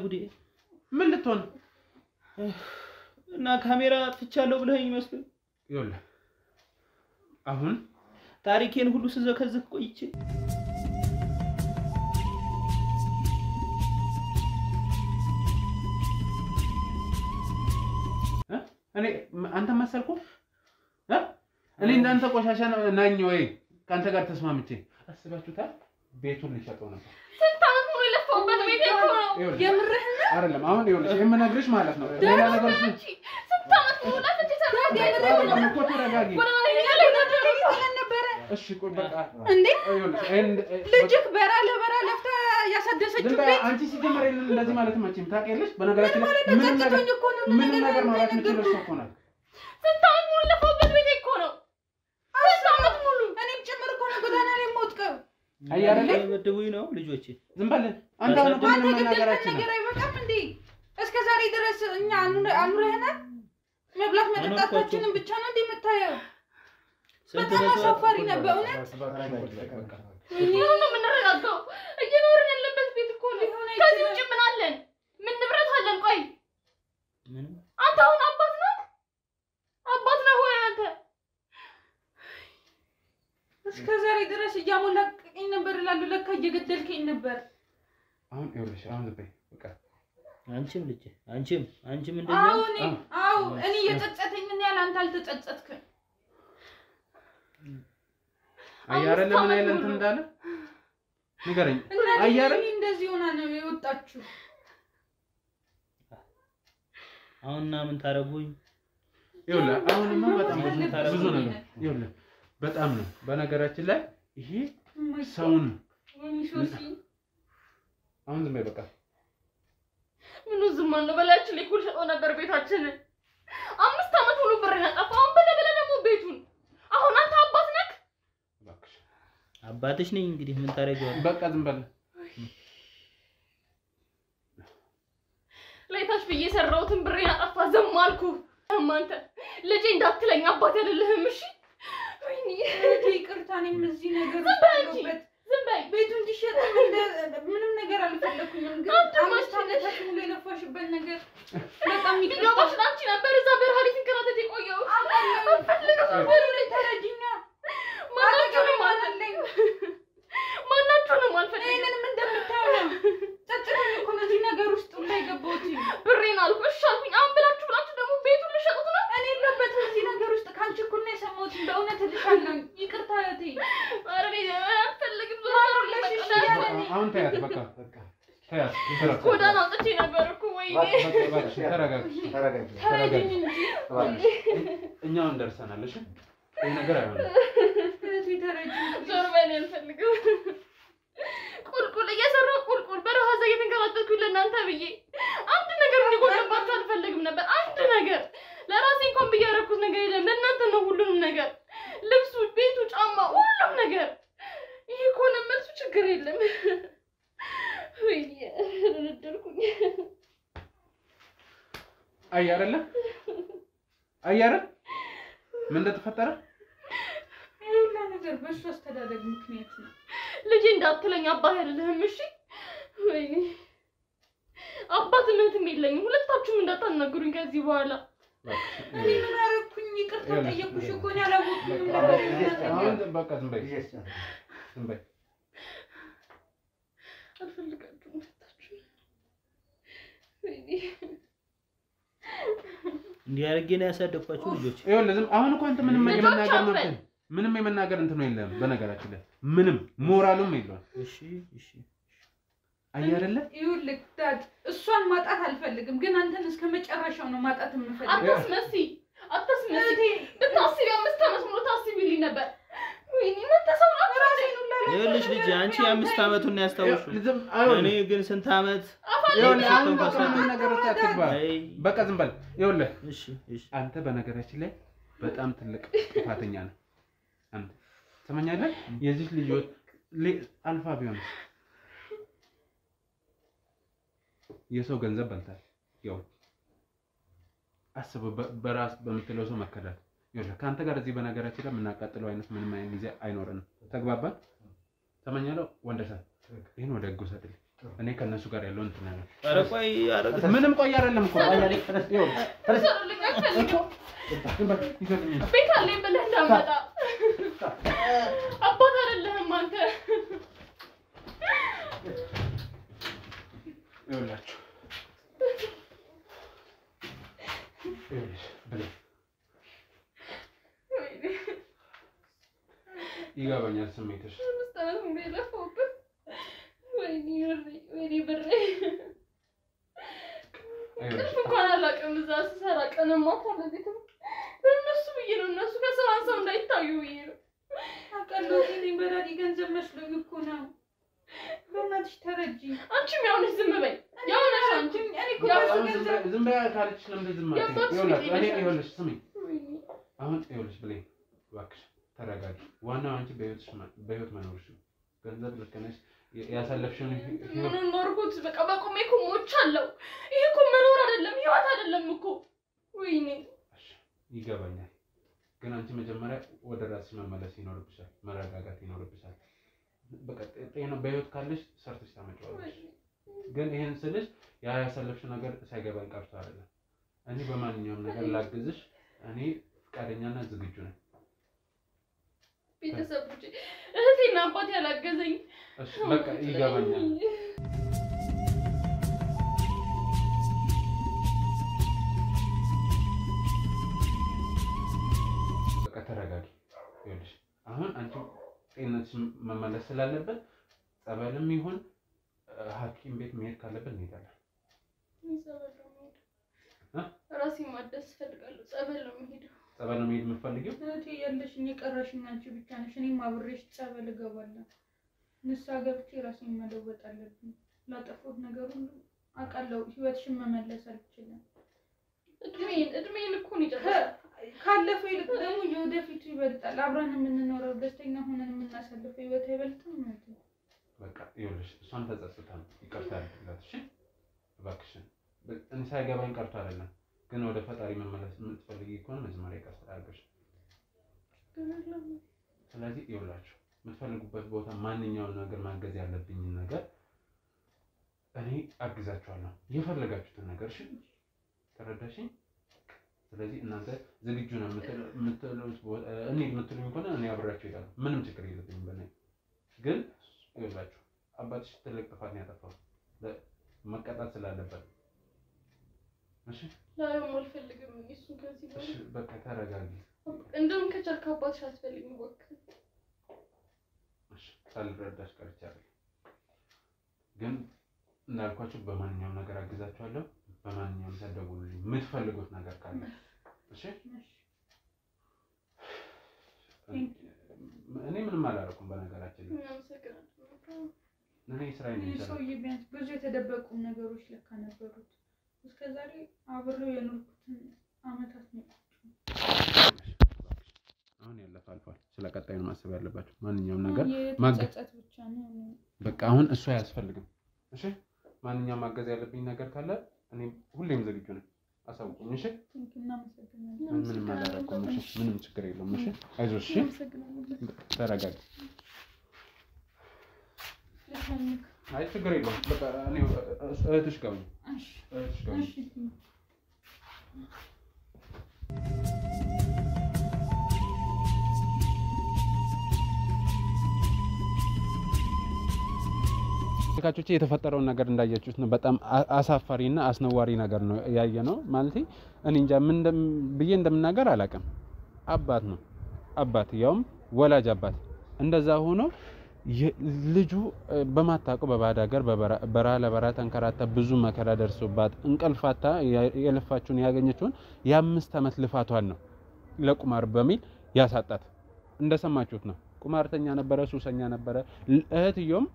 S3: ጉዴ
S1: ምን ልትሆን
S3: እና ካሜራ አጥፍቻለሁ ብለኸኝ ይመስል?
S1: ይኸውልህ አሁን
S3: ታሪኬን ሁሉ ስዘከዝክ ቆይቼ
S1: እኔ አንተ መሰልኩ? እኔ እንዳንተ ቆሻሻ ነኝ ወይ? ካንተ ጋር ተስማምቼ አስባችሁታል? ቤቱን ሊሸጠው ነበር።
S2: ስንት ዓመት ሙሉ ለፈውበት ቤት እኮ ነው። የምርህን
S1: አይደለም? አሁን ይኸውልሽ የምነግርሽ ማለት ነው ሌላ ነገር
S2: ስንት ዓመት ሙሉ ለፍንጭ ተናገረ
S1: እኮ ተረጋጊ።
S2: ነበረ
S1: እሺ ቆይ በቃ
S2: እንዴ
S1: ይኸውልሽ
S2: ልጅክ በራ ለፍታ ያሳደሰ
S1: ዝም በይ አንቺ ሲጀመር የለም እንደዚህ ማለት ማችም ታውቂያለሽ በነገራችን ላይ ምንም ነገር ማለት የምችለው እኮ ነው
S5: ስንት ዓመት ሙሉ ለፈውበት ቤቴ እኮ ነው ስንት ዓመት ሙሉ እኔም ጭምር እኮ ነው ጎዳና ላይ የምወድቀው
S1: አያረለ
S3: መደቡኝ ነው ልጆቼ
S1: ዝም በል አንተ አሁን እኮ ምንም ነገራችን
S2: ነገር አይበቃም እንዴ እስከ ዛሬ ድረስ እኛ አኑረህናል መብላት መጠጣታችንን ብቻ ነው እንደምታየው በጣም አሳፋሪ ነው በእውነት ይሄው ነው የምንረጋጋው እየኖርን ያለበት ቤት እኮ ነው ከዚህ ውጭ ምን አለን ምን ንብረት አለን ቆይ አንተ አሁን አባት ነው ወይ አንተ እስከ ዛሬ ድረስ እያሞላቀቀኝ ነበር እላለሁ ለካ እየገደልከኝ ነበር
S1: አሁን ይኸውልሽ አሁን ዝም በይ በቃ
S3: አንቺም ልጅ አንቺም እንደዚህ
S2: አዎ እኔ እየጸጸተኝ ምን ያህል አንተ አልተጸጸትክም
S1: አያረለ ምን አይነት እንትን እንዳለ ንገረኝ አያረለ
S2: እንደዚህ ሆና ነው የወጣችሁ
S3: አሁንና ምን ታረጉኝ
S1: ይኸውልህ አሁንማ በጣም ብዙ ነገር ይኸውልህ በጣም ነው በነገራችን ላይ ይሄ ሰውን አሁን ዝም በይ በቃ
S5: ምኑ ዝም አለ በላችን ላይ ኩል ሸጠው ነበር ቤታችን 5 ዓመት ሙሉ ብር ያጠፋው በለበለ ደግሞ ቤቱን አሁን አንተ አባት ነህ
S1: እባክሽ
S3: አባትሽ ነኝ እንግዲህ ምን ታረጋለህ
S1: በቃ ዝም በል
S5: ለይታሽ ብዬ ሰራውትን ብር ያጠፋ ዝም አልኩ አንተ ልጄ እንዳትለኝ አባት አይደለህም እሺ ወይኔ
S2: ይቅርታ እኔም እዚህ ነገር
S5: ዝም በይ
S2: ቤቱ እንዲሸጥ ምንም ነገር አልፈለኩኝም ግን አምስት ዓመታት ሙሉ የለፋሽበት ነገር በጣም
S5: ይገባሽ አንቺ ነበር እዛ በረሃ ላይ ትንከራተት የቆየው
S2: አፈልገው ተረጂኛ
S5: ማናቸውንም አልፈልግም
S2: ይሄንንም እንደምታየው ነው ጸጥታኝ እኮ ነው እዚህ ነገር ውስጥ እንዳይገባሁት
S5: ብሬን አልኩ እሺ አልኩኝ አሁን ብላችሁ ደግሞ ቤቱን ልሸጡት ነው
S2: እኔ የለበትም እዚህ ነገር ውስጥ ከአንቺ እኩል ነው የሰማሁት በእውነት እልሻለሁ ይቅርታ እህቴ
S5: ኧረ እኔ አልፈልግም
S1: አሁን ተያት በቃ ተያት
S5: ጎዳና አውጥቼ ነበር እኮ ወይኔ
S2: ተረጂኝ እንጂ
S1: እኛውን ደርሰናል እሺ ይሄ ነገር አይሆንም
S2: እህቴ ተረጂኝ
S5: ዞር በል አልፈልግም ቁልቁል እየሰራሁ ቁልቁል በረሃ እዛ እየተንከራተትኩኝ ለእናንተ ብዬ አንድ ነገር እንዲጎልባችሁ አልፈልግም ነበር አንድ ነገር ለራሴ እንኳን ብዬ ያደረኩት ነገር የለም ለእናንተ ነው ሁሉንም ነገር ልብሱ ቤቱ ጫማ ሁሉም ነገር ይሄ ከሆነ መልሱ ችግር የለም ወይኔ ረደርኩኝ
S1: አያረለ ምን እንደተፈጠረ
S2: ይሄላ ነገር በሱ አስተዳደግ ምክንያት ነው
S5: ልጄ እንዳትለኝ አባት አይደለህም እሺ ወይኔ አባት እህትም የለኝም ሁለታችሁም እንዳታናግሩኝ ከዚህ በኋላ
S2: እኔ ምን አደረኩኝ ይቅርታ ጠየቅኩሽ እኮ ነው ያላወቅኩኝ ነበር
S1: አሁን በቃ ዝም በይ
S5: አልፈልጋችሁም ሁለታችሁ ወይኔ
S3: እንዲህ አድርጌ ነው ያሳደግኳችሁ ልጆች
S1: ይኸውልህ ዝም አሁን እኮ አንተ ምንም የመናገር እንትን የለም በነገራችን ላይ ምንም ሞራሉም የለውም
S3: እሺ
S1: አያረለ
S2: ይኸውልህ ዳድ እሷን ማጣት አልፈልግም ግን አንተን እስከመጨረሻው ነው ማጣት የምፈልገው
S5: አትስመሲ ብታስቢ 5 ዓመት ሙሉ ታስቢልኝ ነበር ወይኔ መተሰው ነው ራሴን ሁላ
S3: ይኸውልሽ ልጅ አንቺ 5 ዓመቱን ነው ያስታውሽው እኔ ግን ስንት ዓመት
S1: ይኸውልህ አሁን በቃ ምን ነገር አትግባ በቃ ዝም በል ይኸውልህ
S3: እሺ
S1: አንተ በነገራችን ላይ በጣም ትልቅ ጥፋተኛ ነህ አንተ ሰማኛለህ የዚህ ልጆች አልፋ ቢሆን የሰው ገንዘብ በልታል ያው አስበው በራስ በምትለው ሰው መከዳት ይኸውልህ ካንተ ጋር እዚህ በነገራችን ላይ የምናቃጥለው አይነት ምንም አይነት ጊዜ አይኖርንም ተግባባን ሰማኛለሁ ወንደሰን ይሄን ወደ ህግ ውሰድልኝ እኔ ከነሱ ጋር ያለው እንትን ነው
S3: ኧረ ቆይ
S1: ምንም ቆይ አይደለም እኮ
S5: ቤት አለኝ ብለህ እንዳመጣ አባት አይደለህም አንተ
S1: ይኸውላችሁ ይገባኛል ስሜትሽ
S5: ወይኔ ብሬ እንኳን አላውቅም እዛ ስሰራ ቀንም ማታ ለቤትም በእነሱ ብዬ ነው እነሱ ከሰው አንሰው እንዳይታዩ ብዬ ነው
S2: አውቃለሁ እኔ በራሪ ገንዘብ መስሎኝ እኮ ነው በእናትሽ በእናትሽ ተረጂ
S5: አንቺም ያው ነሽ ዝም በይ ያው ነሽ አንቺ
S2: እኔ እኮ
S1: ዝም በይ ካለች ለምን ዝም አትይ ይኸውልሽ ስሚ አሁን ይኸውልሽ ብለኝ እባክሽ ተረጋጊ ዋናው አንቺ በህይወት መኖርሽ ነው ገንዘብ ልክ ነሽ ያሳለፍሽውን
S5: ምን ኖርኩት በቃ በቆሜ እኮ ሞቻለሁ ይሄ እኮ መኖር አይደለም ህይወት አይደለም እኮ ወይኔ
S1: ይገባኛል ግን አንቺ መጀመሪያ ወደ ራስሽ መመለስ ይኖርብሻል መረጋጋት ይኖርብሻል በቃ ጤና በህይወት ካለሽ ሰርተሽ ታመጪዋለሽ ግን ይሄን ስልሽ ያ ያሳለፍሽው ነገር ሳይገባኝ ቀርቶ አይደለም እኔ በማንኛውም ነገር ላግዝሽ እኔ ፈቃደኛና ዝግጁ ነኝ
S5: ቤተሰቦቼ እህቴና አባቴ ያላገዘኝ
S1: እሺ በቃ ይገባኛል በቃ ተረጋጊ ይኸውልሽ አሁን አንቺ ጤንነትሽ መመለስ ስላለበት ጸበልም ይሁን ሐኪም ቤት መሄድ ካለበት እንሄዳለን
S5: ራሴ ማደስ ፈልጋለሁ ጸበል ነው የምሄደው
S1: ጸበል ነው መሄድ የምትፈልጊው
S2: እህቴ ያለሽኝ የቀረሽኝ አንቺ ብቻ ነሽ እኔም አብሬሽ ጸበል እገባለሁ ንስሓ ገብቼ ራሴን መለወጥ አለብኝ ላጠፋሁት ነገር ሁሉ አውቃለሁ ህይወትሽን መመለስ አልችልም
S5: እድሜን እኮ ነው ይጨርሳል
S2: ካለፈው ይልቅ ደግሞ የወደፊቱ ይበልጣል አብረን የምንኖረው ደስተኛ ሆነን የምናሳልፈው ህይወት አይበልጥም ማለት ነው
S1: በቃ ይኸውልሽ እሷን ተጸጽታ ነው ይቅርታ አድርግላት እሺ እባክሽን እኔ ሳይገባኝ ቀርቶ አይደለም ግን ወደ ፈጣሪ መመለስ የምትፈልጊ ከሆነ መጀመሪያ ይቅርታ አድርገሽ ስለዚህ ይኸውላችሁ የምትፈልጉበት ቦታ ማንኛውም ነገር ማገዝ ያለብኝ ነገር እኔ አግዛችኋለሁ የፈለጋችሁትን ነገር እሺ ተረዳሽኝ ስለዚህ እናንተ ዝግጁ ነው የምትሉት እኔ የምትሉኝ ከሆነ እኔ አብራችሁ እሄዳለሁ ምንም ችግር የለብኝም በእኔ ግን ይኸውላችሁ አባትሽ ትልቅ ጥፋት ነው ያጠፋው መቀጣት ስላለበት እሺ
S5: ላየውም አልፈልግም እሱ ከዚህ በኋላ
S1: እሺ በቃ ተረጋጊ
S5: እንደውም ከቻልክ አባትሽ አትፈልግም እባክህ
S1: እሺ ሳልረዳሽ ቀርቻለሁ ግን እንዳልኳችሁ በማንኛውም ነገር አግዛችኋለሁ በማንኛውም ተደውሉልኝ የምትፈልጉት ነገር ካለ እሺ እኔ ምንም አላደረኩም በነገራችን ላይ እኔ ስራዬ ነው
S2: ሰውዬ ቢያንስ ብዙ የተደበቁ ነገሮች ለካ ነበሩት እስከዛሬ አብሬው የኖርኩትን አመታት ነው
S1: አሁን ያለፈ አልፏል ስለቀጣዩ ነው ማሰብ ያለባችሁ ማንኛውም ነገር
S2: ማገዝ ብቻ ነው
S1: በቃ አሁን እሱ አያስፈልግም እሺ ማንኛውም ማገዝ ያለብኝ ነገር ካለ እኔ ሁሌም ዝግጁ ነኝ አሳውቁኝ እሺ ምንም አላደረኩም እሺ ምንም ችግር የለውም እሺ አይዞሽ እሺ ተረጋጊ አይ ችግር የለውም በቃ እኔ እህትሽ ጋር ነው እህትሽ ጋር ነው ተካቾቼ የተፈጠረው ነገር እንዳያችሁት ነው በጣም አሳፋሪና አስነዋሪ ነገር ነው ያየነው ማለት እኔ እንጃ ምን ብዬ እንደምናገር አላውቅም አባት ነው አባት ያውም ወላጅ አባት እንደዛ ሆኖ ልጁ በማታውቀው በባዳ ሀገር በበረሃ ለበረሃ ተንከራታ ብዙ መከራ ደርሶባት እንቅልፋታ የለፋችውን ያገኘችውን የ5 አመት ልፋቷን ነው ለቁማር በሚል ያሳጣት እንደሰማችሁት ነው ቁማርተኛ ነበረ ሱሰኛ ነበረ እህትዮም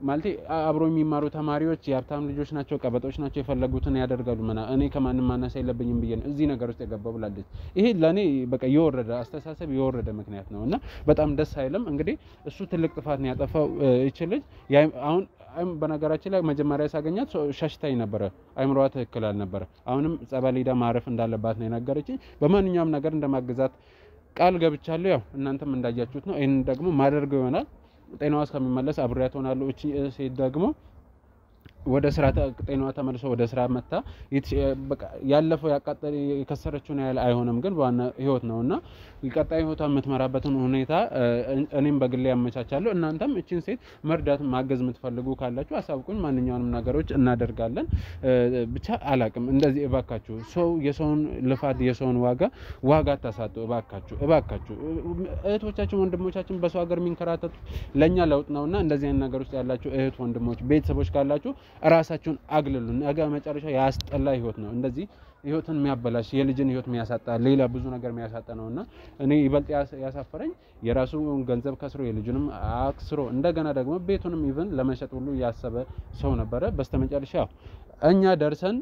S1: ማለት አብሮ የሚማሩ ተማሪዎች የሀብታም ልጆች ናቸው ቀበጦች ናቸው የፈለጉትን ያደርጋሉ እኔ ከማንም ማነሳ የለብኝም ብዬ ነው እዚህ ነገር ውስጥ የገባው ብላለች ይሄ ለኔ በቃ የወረደ አስተሳሰብ የወረደ ምክንያት ነውና በጣም ደስ አይልም እንግዲህ እሱ ትልቅ ጥፋት ነው ያጠፋው ይችላል አሁን በነገራችን ላይ መጀመሪያ ሳገኛት ሻሽታይ ነበር አይምሮዋ ትክክል አልነበረ አሁንም ጸበል ሄዳ ማረፍ እንዳለባት ነው የነገረችኝ በማንኛውም ነገር እንደማግዛት ቃል ገብቻለሁ ያው እናንተም እንዳያችሁት ነው ይሄን ደግሞ ማደርገው ይሆናል ጤናዋ እስከሚመለስ አብሬያት ሆናለሁ እቺ ሴት ደግሞ ወደ ስራ ጤናዋ ተመልሶ ወደ ስራ መጣ በቃ ያለፈው ያቃጠለ የከሰረችው ነው ያለ አይሆንም ግን በዋና ህይወት ነውና ይቀጣይ ህይወቷ የምትመራበትን ሁኔታ እኔም በግሌ ያመቻቻለሁ እናንተም እቺን ሴት መርዳት ማገዝ የምትፈልጉ ካላችሁ አሳውቁኝ ማንኛውንም ነገሮች እናደርጋለን ብቻ አላቅም እንደዚህ እባካችሁ ሰው የሰውን ልፋት የሰውን ዋጋ ታሳጡ እባካችሁ እህቶቻችን ወንድሞቻችን በሰው ሀገር የሚንከራተቱ ለኛ ለውጥ ነውና እንደዚህ አይነት ነገር ውስጥ ያላችሁ እህት ወንድሞች ቤተሰቦች ካላችሁ ራሳችሁን አግልሉ ነገ መጨረሻ ያስጠላ ህይወት ነው እንደዚህ ህይወትን የሚያበላሽ የልጅን ህይወት የሚያሳጣ ሌላ ብዙ ነገር የሚያሳጣ ነውና እኔ ይበልጥ ያሳፈረኝ የራሱ ገንዘብ ከስሮ የልጅንም አክስሮ እንደገና ደግሞ ቤቱንም ኢቭን ለመሸጥ ሁሉ ያሰበ ሰው ነበረ በስተመጨረሻ እኛ ደርሰን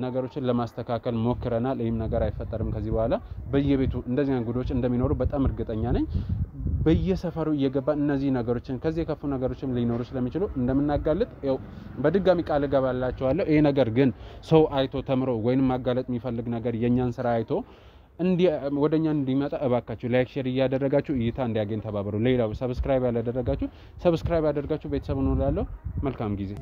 S1: ነገሮችን ለማስተካከል ሞክረናል ይሄም ነገር አይፈጠርም ከዚህ በኋላ በየቤቱ እንደዚህ አይነት ጉዶች እንደሚኖሩ በጣም እርግጠኛ ነኝ በየሰፈሩ እየገባ እነዚህ ነገሮችን ከዚህ የከፉ ነገሮችን ሊኖሩ ስለሚችሉ እንደምናጋልጥ ያው በድጋሚ ቃል ገባላችኋለሁ ይሄ ነገር ግን ሰው አይቶ ተምሮ ወይንም ማጋለጥ የሚፈልግ ነገር የኛን ስራ አይቶ ወደኛ እንዲመጣ እባካችሁ ላይክ ሼር እያደረጋችሁ እይታ እንዲያገኝ ተባበሩ ሌላው ሰብስክራይብ ያላደረጋችሁ ሰብስክራይብ ያደርጋችሁ ቤተሰቡን ሁሉ መልካም ጊዜ